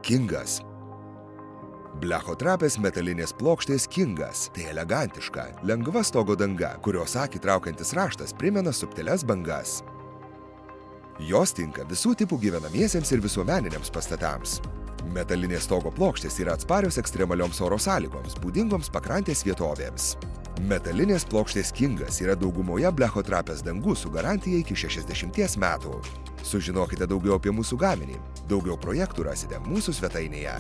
Kingas. Blechotrapės metalinės plokštės Kingas – tai elegantiška, lengva stogo danga, kurios akį traukiantis raštas primena subtilias bangas. Jos tinka visų tipų gyvenamiesiems ir visuomeniniams pastatams. Metalinės stogo plokštės yra atsparios ekstremalioms oro sąlygoms, būdingoms pakrantės vietovėms. Metalinės plokštės Kingas yra daugumoje blechotrapės dangų su garantija iki 60 metų. Sužinokite daugiau apie mūsų gaminį. Daugiau projektų rasite mūsų svetainėje.